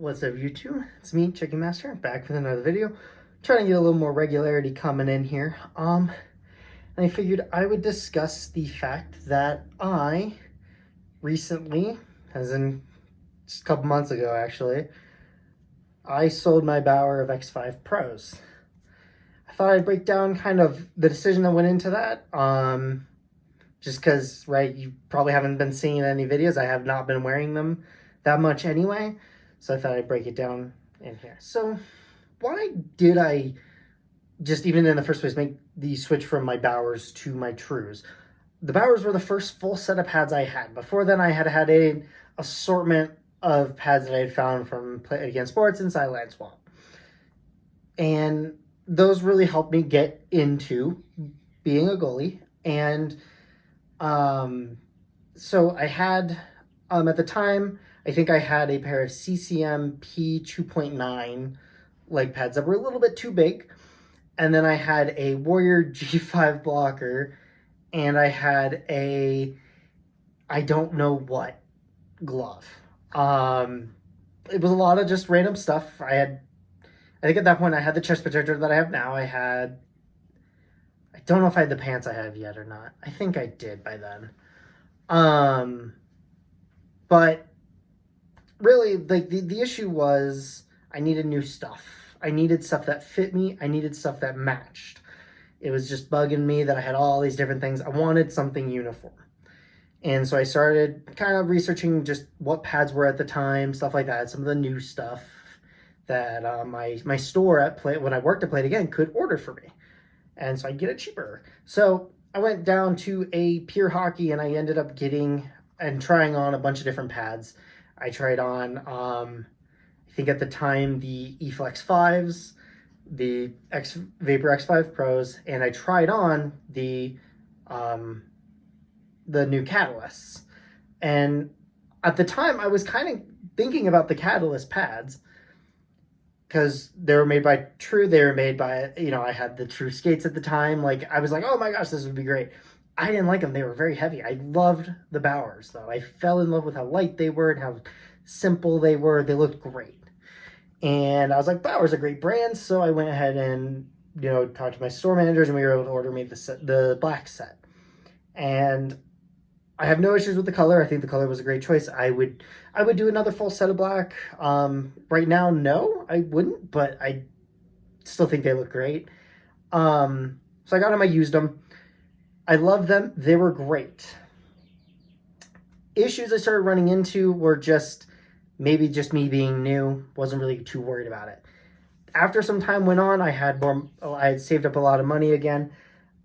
What's up, YouTube? It's me, Chicken Master, back with another video. Trying to get a little more regularity coming in here. And I figured I would discuss the fact that I recently, as in just a couple months ago actually, I sold my Bauer of X5 Pros. I thought I'd break down kind of the decision that went into that. Just because, right, you probably haven't been seeing any videos. I have not been wearing them that much anyway. So I thought I'd break it down in here. So why did I just, even in the first place, make the switch from my Bauers to my Trues? The Bauers were the first full set of pads I had. Before then, I had had an assortment of pads that I had found from Play Against Sports and Sideline Swap. And those really helped me get into being a goalie. And so I had, at the time, I think I had a pair of CCM P2.9 leg pads that were a little bit too big. And then I had a Warrior G5 blocker, and I had a, I don't know what glove. It was a lot of just random stuff. I think at that point I had the chest protector that I have now. I don't know if I had the pants I have yet or not. I think I did by then. But really, like, the issue was I needed new stuff. I needed stuff that fit me. I needed stuff that matched. It was just bugging me that I had all these different things. I wanted something uniform. And so I started kind of researching just what pads were at the time, stuff like that, some of the new stuff that my store at Play, when I worked at Play It Again, could order for me. And so I'd get it cheaper. So I went down to a Pure Hockey, and I ended up getting and trying on a bunch of different pads. I tried on, I think at the time, the eFlex 5s, the Vapor X5 Pros, and I tried on the new Catalysts. And at the time, I was kind of thinking about the Catalyst pads because they were made by True. They were made by, I had the True skates at the time. Like, I was like, oh my gosh, this would be great. I didn't like them. They were very heavy. I loved the Bauers, though. I fell in love with how light they were and how simple they were. They looked great. And I was like, Bauer's a great brand. So I went ahead and, talked to my store managers, and we were able to order me the black set. And I have no issues with the color. I think the color was a great choice. I would do another full set of black. Right now, no, I wouldn't, but I still think they look great. So I got them, I used them. I love them. They were great. Issues I started running into were just maybe just me being new. Wasn't really too worried about it. After some time went on, I had saved up a lot of money again.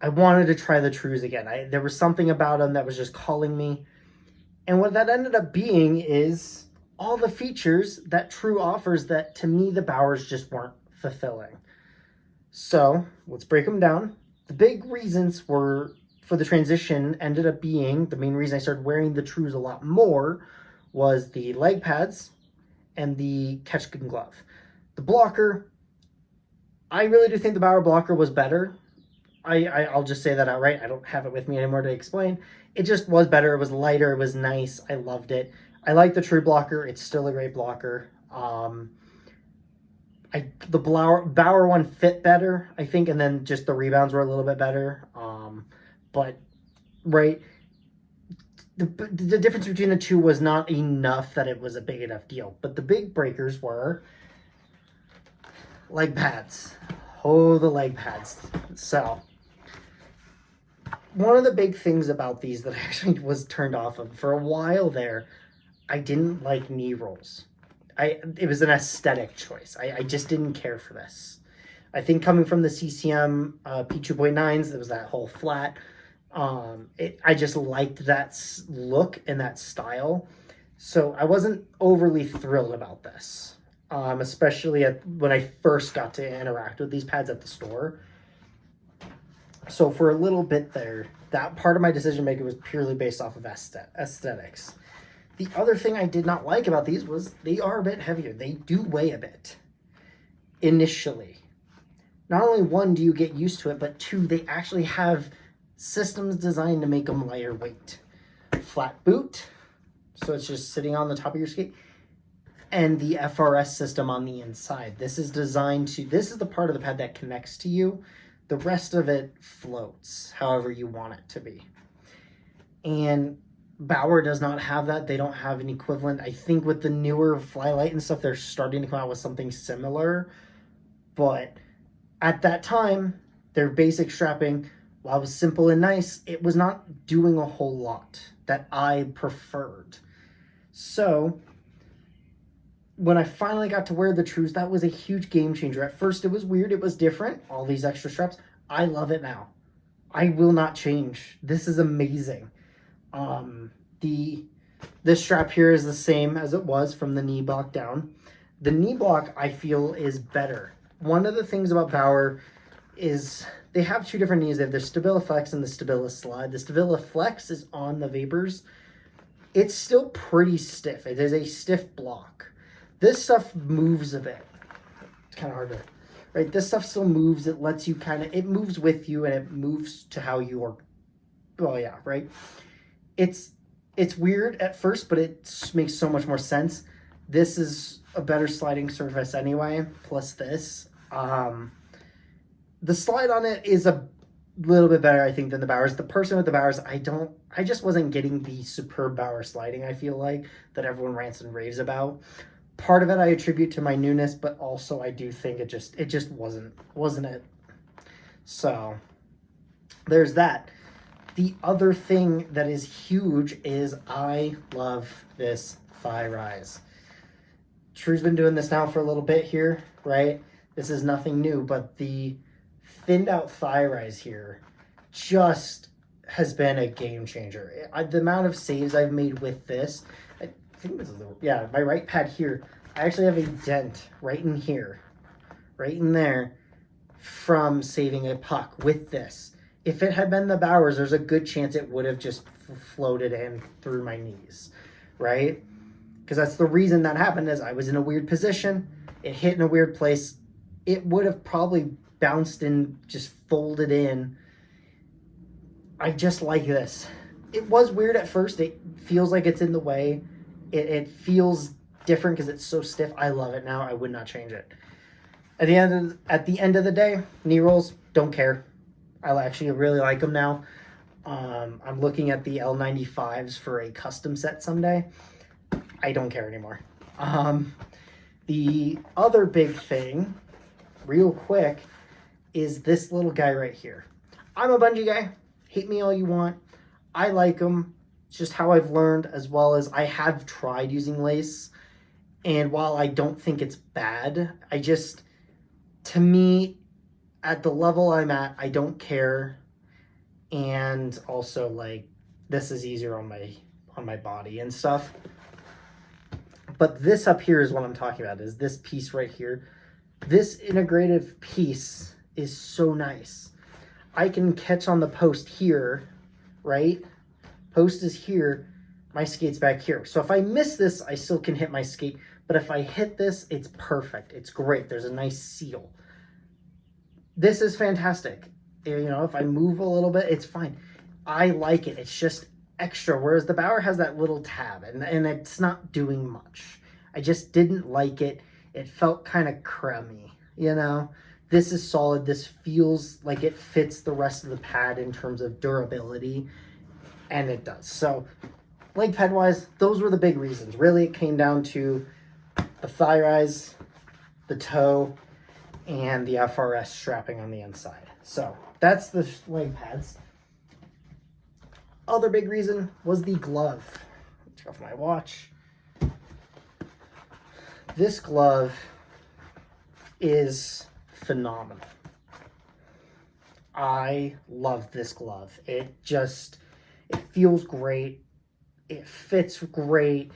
I wanted to try the Trues again. There was something about them that was just calling me. And what that ended up being is all the features that True offers that, to me, the Bauers just weren't fulfilling. So let's break them down. The big reasons for the transition ended up being, the main reason I started wearing the Trues a lot more was the leg pads and the catch and glove. The blocker, I really do think the Bauer blocker was better. I'll just say that outright. I don't have it with me anymore to explain. It just was better. It was lighter. It was nice. I loved it. I like the True blocker. It's still a great blocker. The Bauer one fit better, I think, and then just the rebounds were a little bit better. But, right, the difference between the two was not enough that it was a big enough deal. But the big breakers were leg pads. Oh, the leg pads. So, one of the big things about these that I actually was turned off of for a while there, I didn't like knee rolls. It was an aesthetic choice. I just didn't care for this. I think coming from the CCM P2.9s, there was that whole flat. I just liked that look and that style. So I wasn't overly thrilled about this, especially when I first got to interact with these pads at the store. So for a little bit there, that part of my decision making was purely based off of aesthetics. The other thing I did not like about these was they are a bit heavier. They do weigh a bit initially. Not only one, do you get used to it, but two, they actually have systems designed to make them lighter weight. Flat boot, so it's just sitting on the top of your skate. and the FRS system on the inside. This is designed to, this is the part of the pad that connects to you. The rest of it floats however you want it to be. And Bauer does not have that. They don't have an equivalent. I think with the newer Flylight and stuff, they're starting to come out with something similar. But at that time, their basic strapping, while it was simple and nice, it was not doing a whole lot that I preferred. So when I finally got to wear the Trues, that was a huge game changer. At first, it was weird. It was different. All these extra straps. I love it now. I will not change. This is amazing. This strap here is the same as it was from the knee block down. The knee block, I feel, is better. One of the things about Bauer is they have two different knees. They have the Stabilaflex and the Stabilaslide. The Stabilaflex is on the Vapors. It's still pretty stiff. It is a stiff block. This stuff moves a bit. It's kind of hard to, right? This stuff still moves. It lets you kind of, it moves with you and it moves to how you are. Oh yeah, right? It's weird at first, but it makes so much more sense. This is a better sliding surface anyway, plus this. The slide on it is a little bit better, I think, than the Bauers. The person with the Bauers, I just wasn't getting the superb Bauer sliding, I feel like, that everyone rants and raves about. Part of it I attribute to my newness, but also I do think it just wasn't it. So there's that. The other thing that is huge is I love this thigh rise. True's been doing this now for a little bit here, right? This is nothing new, but the thinned out thigh rise here just has been a game changer. The amount of saves I've made with this, I think this is my right pad here. I actually have a dent right in here, right in there, from saving a puck with this. If it had been the Bauers, there's a good chance it would have just floated in through my knees, right? Because that's the reason that happened is I was in a weird position. It hit in a weird place. It would have probably bounced and just folded in. I just like this. It was weird at first. It feels like it's in the way. It feels different because it's so stiff. I love it now. I would not change it. At the end of the day, knee rolls, don't care. I actually really like them now. I'm looking at the L95s for a custom set someday. I don't care anymore. The other big thing, real quick, is this little guy right here. I'm a bungee guy. Hate me all you want. I like them. It's just how I've learned, as well as I have tried using lace. And while I don't think it's bad, to me, at the level I'm at, I don't care. And also, like, this is easier on my body and stuff. But this up here is what I'm talking about, is this piece right here. This integrative piece is so nice. I can catch on the post here, right? Post is here, my skate's back here. So if I miss this, I still can hit my skate. But if I hit this, it's perfect. It's great. There's a nice seal. This is fantastic. You know, if I move a little bit, it's fine. I like it. It's just extra. Whereas the Bauer has that little tab, and it's not doing much. I just didn't like it. It felt kind of crummy, you know? This is solid. This feels like it fits the rest of the pad in terms of durability, and it does. So, leg pad-wise, those were the big reasons. Really, it came down to the thigh rise, the toe, and the FRS strapping on the inside. So that's the leg pads. Other big reason was the glove. Take off my watch. This glove is phenomenal. I love this glove. It feels great. It fits great.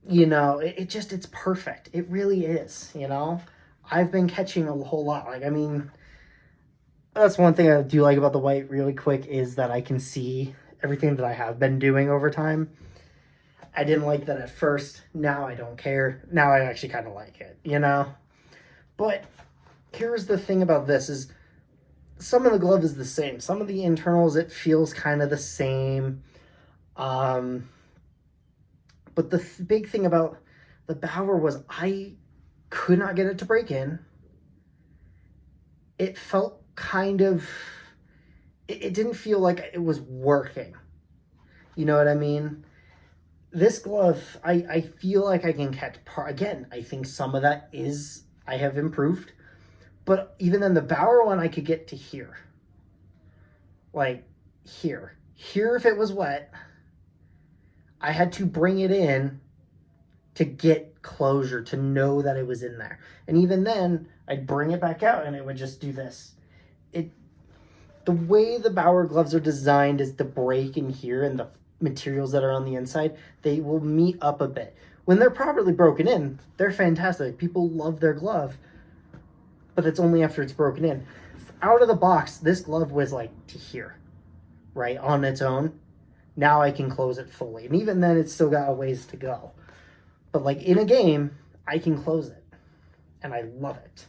You know, it's perfect. It really is, you know? I've been catching a whole lot. Like, I mean, that's one thing I do like about the white really quick is that I can see everything that I have been doing over time. I didn't like that at first. Now I don't care. Now I actually kind of like it, you know? But here's the thing about this is some of the glove is the same. Some of the internals, it feels kind of the same. But the big thing about The Bauer was, I could not get it to break in. It felt kind of, it didn't feel like it was working. You know what I mean? This glove, I feel like I can catch part. Again, I think some of that is, I have improved. But even then, the Bauer one, I could get to here. Like, here. Here, if it was wet, I had to bring it in to get closure, to know that it was in there. And even then, I'd bring it back out and it would just do this. The way the Bauer gloves are designed is the break in here and the materials that are on the inside, they will meet up a bit. When they're properly broken in, they're fantastic. People love their glove, but it's only after it's broken in. Out of the box, this glove was like to here, right, on its own. Now I can close it fully. And even then, it's still got a ways to go. But like in a game, I can close it. And I love it.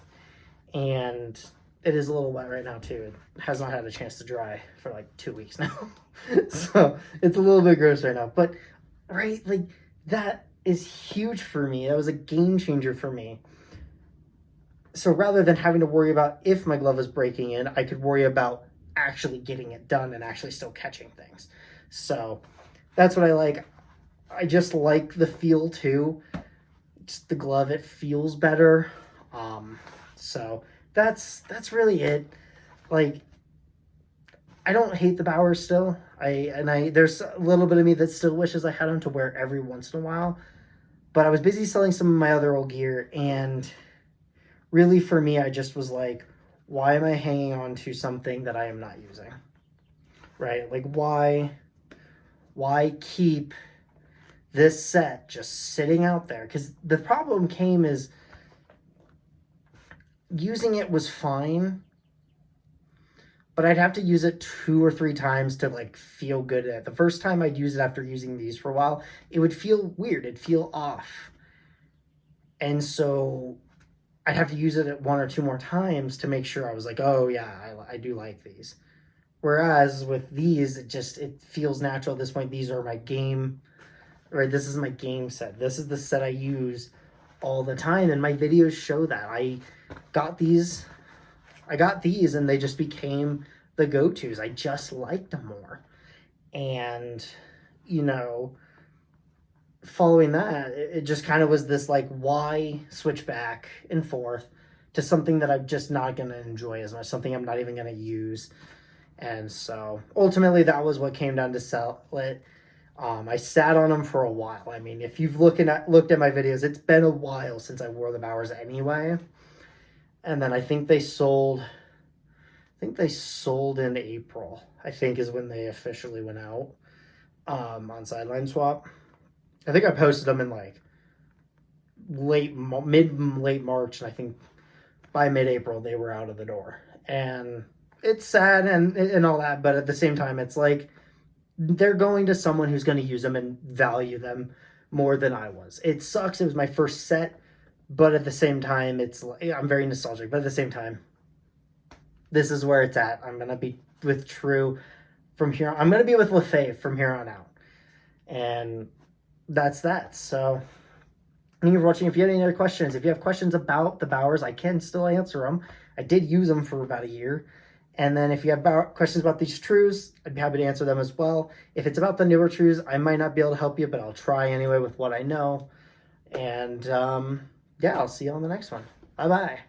And it is a little wet right now too. It has not had a chance to dry for like 2 weeks now. So it's a little bit gross right now. But right, like that is huge for me. That was a game changer for me. So rather than having to worry about if my glove is breaking in, I could worry about actually getting it done and actually still catching things. So that's what I like. I just like the feel too. Just the glove, it feels better. So that's really it. Like, I don't hate the Bauer still. There's a little bit of me that still wishes I had them to wear every once in a while. But I was busy selling some of my other old gear, and really for me, I just was like, why am I hanging on to something that I am not using? Right? Like, why keep this set just sitting out there? Because the problem came is using it was fine, but I'd have to use it 2 or 3 times to like feel good at it. The first time I'd use it after using these for a while, it would feel weird. It'd feel off. And so I'd have to use it at 1 or 2 more times to make sure I was like, oh yeah, I do like these. Whereas with these, it feels natural at this point. These are my game, right? This is my game set. This is the set I use all the time. And my videos show that. I got these and they just became the go-tos. I just liked them more. And, you know, following that, it just kind of was this like, why switch back and forth to something that I'm just not going to enjoy as much, something I'm not even going to use. And so ultimately that was what came down to sell it. I sat on them for a while. I mean, if you've looked at my videos, it's been a while since I wore the Bauers anyway. And then I think they sold in April, I think is when they officially went out on Sideline Swap. I think I posted them in like late March, and I think by mid-April they were out of the door. And it's sad and all that, but at the same time, it's like they're going to someone who's going to use them and value them more than I was. It sucks. It was my first set, but at the same time, I'm very nostalgic. But at the same time, this is where it's at. I'm going to be with True from here on. I'm going to be with LaFave from here on out. And that's that. So thank you for watching. If you have any other questions, if you have questions about the Bauers, I can still answer them. I did use them for about a year. And then if you have questions about these Trues, I'd be happy to answer them as well. If it's about the newer Trues, I might not be able to help you, but I'll try anyway with what I know. And yeah, I'll see you on the next one. Bye-bye.